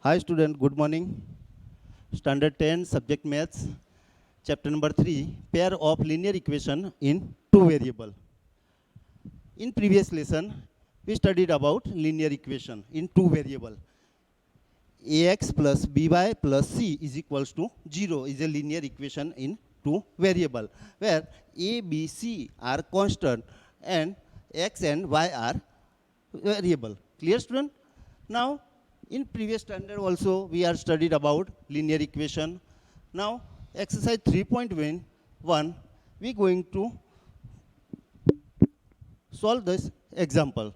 Hi student, good morning. Standard 10, subject maths, chapter number 3, pair of linear equation in two variable. In previous lesson, we studied about linear equation in two variable. Ax plus by plus c is equals to 0 is a linear equation in two variable, where a, b, c are constant and x and y are variable. Clear student? Now, in previous standard also we are studied about linear equation. Now, exercise 3.1, we going to solve this example.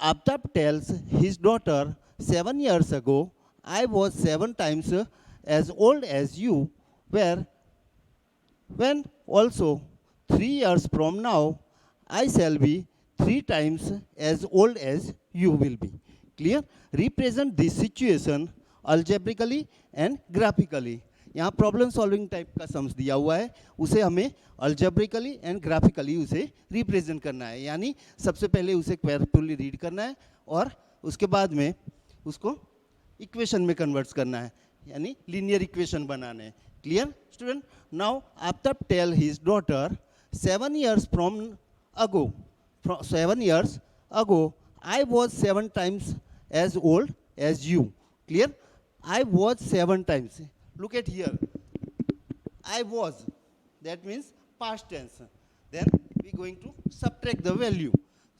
Aftab tells his daughter, 7 years ago, I was 7 times as old as you were, when also 3 years from now, I shall be 3 times as old as you will be. Clear? Represent this situation algebraically and graphically. यहाँ problem solving type का sums दिया हुआ है, उसे हमें algebraically and graphically उसे represent करना है. यानी सबसे पहले उसे केयरफुली रीड करना है और उसके बाद में उसको इक्वेशन में कन्वर्ट करना है, यानी लीनियर इक्वेशन बनाना है. Clear student? Now after tell his daughter 7 years from ago, 7 years ago, I was 7 times as old as you. Clear? I was 7 times. Look at here. I was. That means past tense. Then we are going to subtract the value.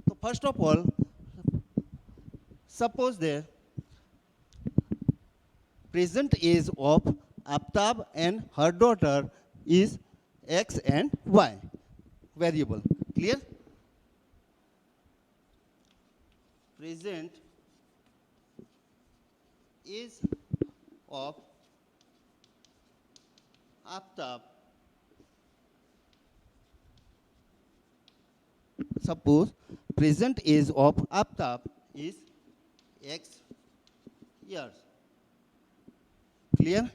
So first of all, suppose the present age of Aftab and her daughter is x and y variable. Clear? Present age of Aftab, suppose present age of Aftab is x years. Clear?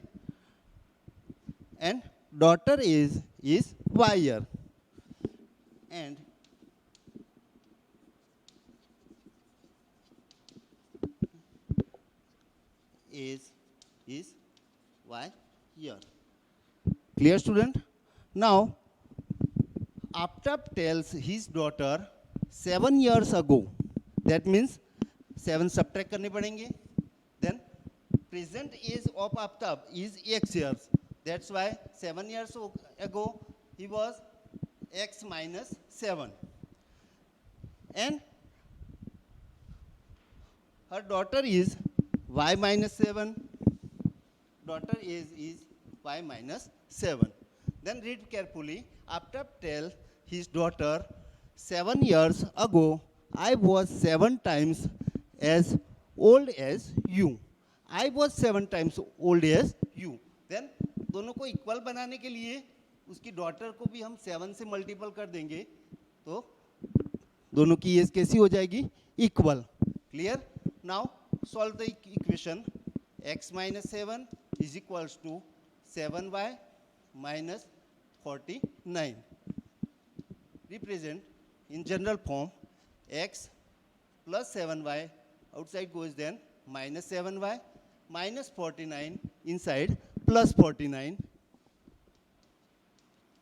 And daughter is y year. And is y year. Clear student? Now, Aftab tells his daughter 7 years ago. That means 7 subtract करने पड़ेंगे. Then present age of Aftab is x years. That's why 7 years ago he was x minus 7. And her daughter is y minus 7. Daughter is y minus 7. Then read carefully. After tell his daughter, 7 years ago, I was 7 times as old as you. I was 7 times old as you. Then दोनों को equal बनाने के लिए उसकी daughter को भी हम 7 से मल्टीपल कर देंगे, तो दोनों की एज कैसी हो जाएगी? Equal. Clear? Now solve the equation. x minus 7 is equals to 7y minus 49. Represent in general form x plus 7y outside goes, then minus 7y minus 49 inside plus 49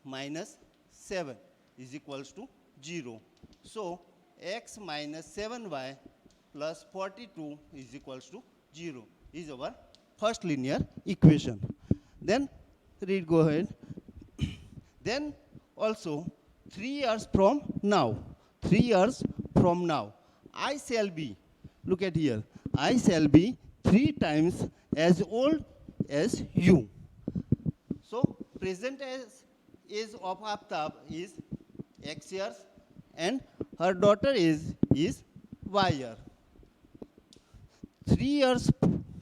minus 7 is equals to 0. So x minus 7y plus 42 is equals to 0 is our first linear equation. Then read, go ahead. Then also 3 years from now, 3 years from now, I shall be, look at here, I shall be 3 times as old as you. So present age of Aftab is x years and her daughter is y year. 3 years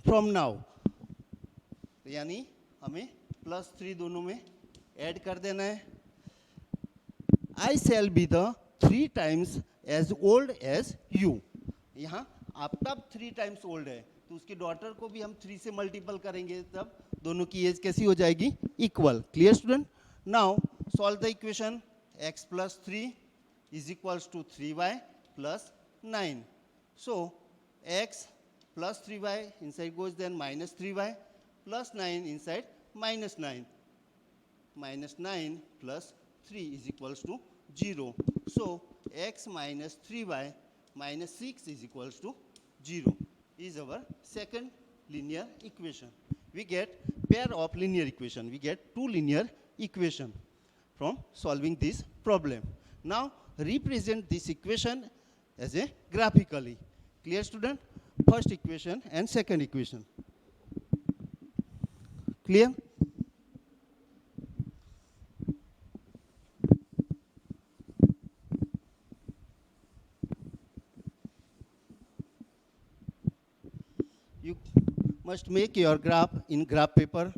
from now, यानी हमें +3 दोनों में add कर देना है. I shall be the 3 times as old as you. यहाँ Aftab 3 times old है, तो उसकी डॉटर को भी हम 3 से मल्टीपल करेंगे, तब दोनों की एज कैसी हो जाएगी? Equal. Clear student? Now solve the equation. x plus 3 is equals to 3y plus 9. So x plus 3y, inside goes then minus 3y, plus 9 inside minus 9. Minus 9 plus 3 is equals to 0. So x minus 3y minus 6 is equals to 0 is our second linear equation. We get pair of linear equation. We get two linear equation from solving this problem. Now represent this equation as a graphically. Clear, student? First equation and second equation. Clear? You must make your graph in graph paper.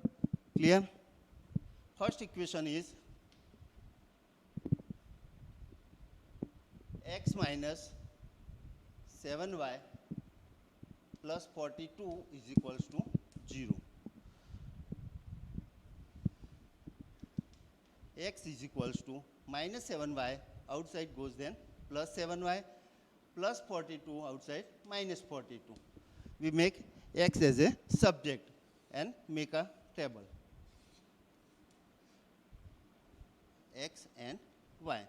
Clear? First equation is x minus 7y plus 42 is equals to 0. X is equals to minus 7y, outside goes then plus 7y, plus 42 outside minus 42. We make x as a subject and make a table. X and y.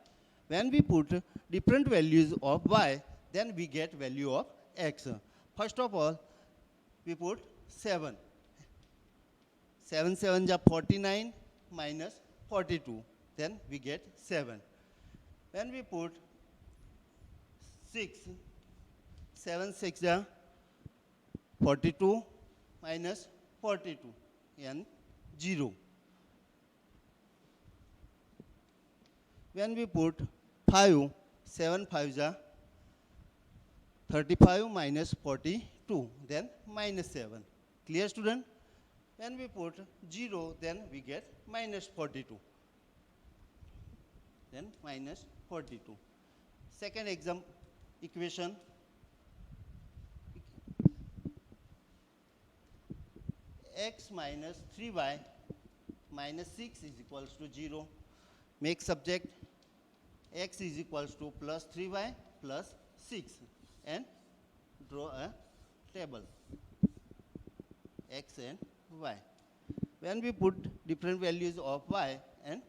When we put different values of y, then we get value of x. First of all, we put 7. 7 7 is 49 minus 42. Then we get 7. When we put 6, 7 6 is 42 minus 42 and 0. When we put 5, 7 5 is 35 minus 42, then minus 7. Clear, student? When we put 0, then we get minus 42. Then minus 42. Second example equation. X minus 3y minus 6 is equals to 0. Make subject x is equals to plus 3y plus 6 and draw a table x and y. When we put different values of y and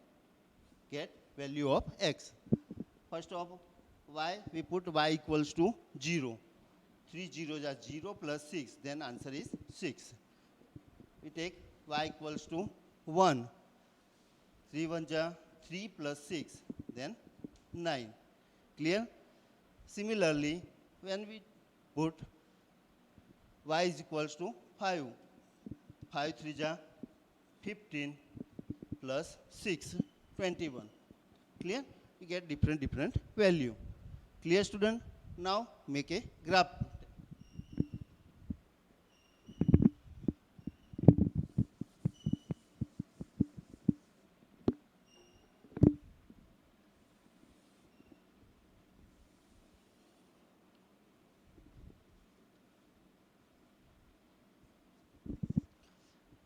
get value of x. First of y, we put y equals to 0. 3 zeros are 0 plus 6, then answer is 6. We take y equals to 1. 3 1 are 3 plus 6, then 9. Clear? Similarly, when we put y is equals to 5. 5 3 are 15 plus 6, 21. Clear? We get different value. Clear, student? Now make a graph.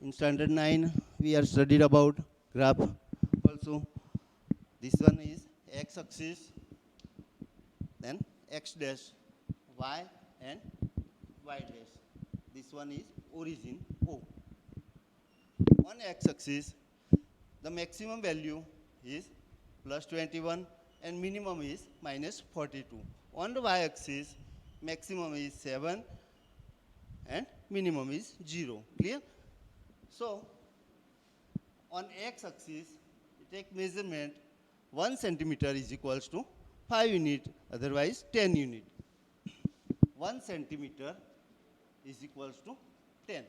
In standard 9, we are studied about graph also. This one is x-axis, then x dash, y and y dash. This one is origin O. On x-axis, the maximum value is plus 21 and minimum is minus 42. On the y-axis, maximum is 7 and minimum is 0. Clear? So, on x-axis, we take measurement 1 centimeter is equals to 5 unit, otherwise 10 unit. 1 centimeter is equals to 10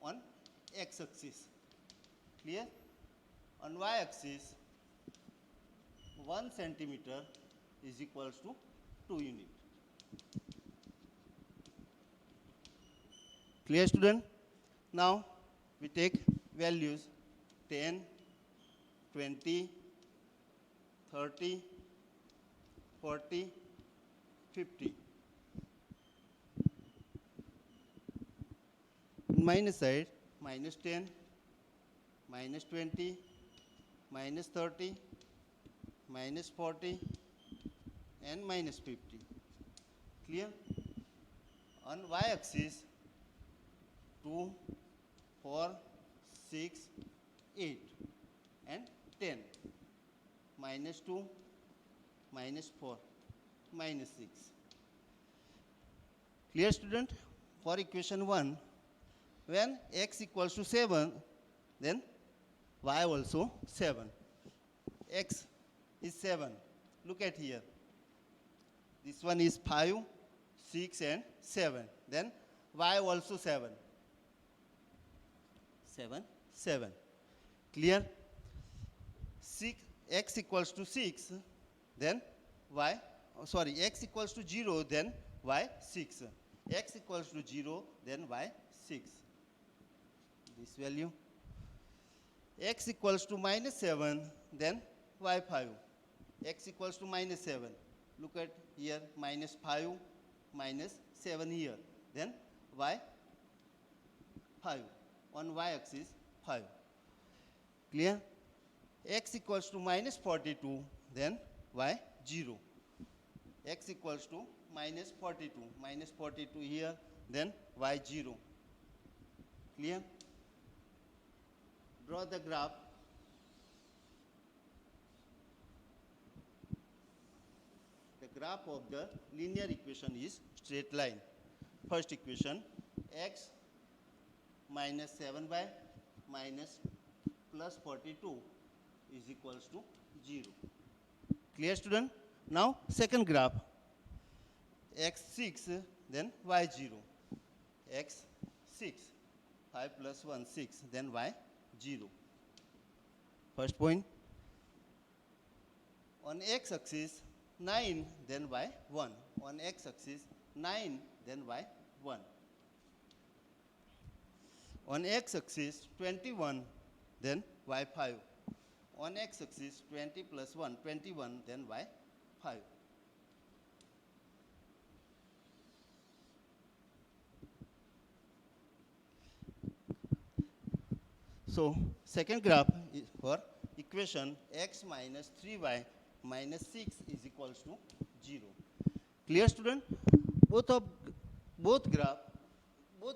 on x-axis. Clear? On y-axis, 1 centimeter is equals to 2 unit. Clear, student? Now, we take values 10, 20, 30, 40, 50. In minus side, minus 10, minus 20, minus 30, minus 40, and minus 50. Clear? On y-axis 2, 4, 6, 8 and 10. -2, -4, -6. Clear, student? For equation 1, when x equals to 7, then y also 7. X is 7. Look at here. This one is 5, 6 and 7. Then y also 7. 7, 7. Clear? X equals to 6, then y, x equals to 0, then y 6. X equals to 0, then y 6. This value. X equals to -7, then y 5. X equals to -7. Look at here, -5, -7 here. Then y 5. On y-axis 5. Clear? X equals to -42, then y 0. X equals to -42 here, then y 0. Clear? Draw the graph. The graph of the linear equation is straight line. First equation, x minus 7y minus plus 42 is equals to 0. Clear, student? Now, second graph, x6, then y0. x6, 5 plus 1, 6, then y0. First point. On x-axis, 9, then y1. On x-axis, 9, then y1. On x-axis, 21, then y5. On x-axis, 20 plus 1, 21, then y5. So, second graph is for equation x minus 3y minus 6 is equals to 0. Clear, student? Both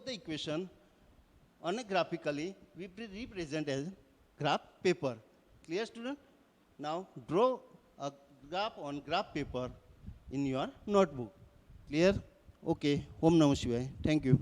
the equation on a graphically we represent as graph paper. Clear, student? Now draw a graph on graph paper in your notebook. Clear? Okay. Om Namah Shivaya. Thank you.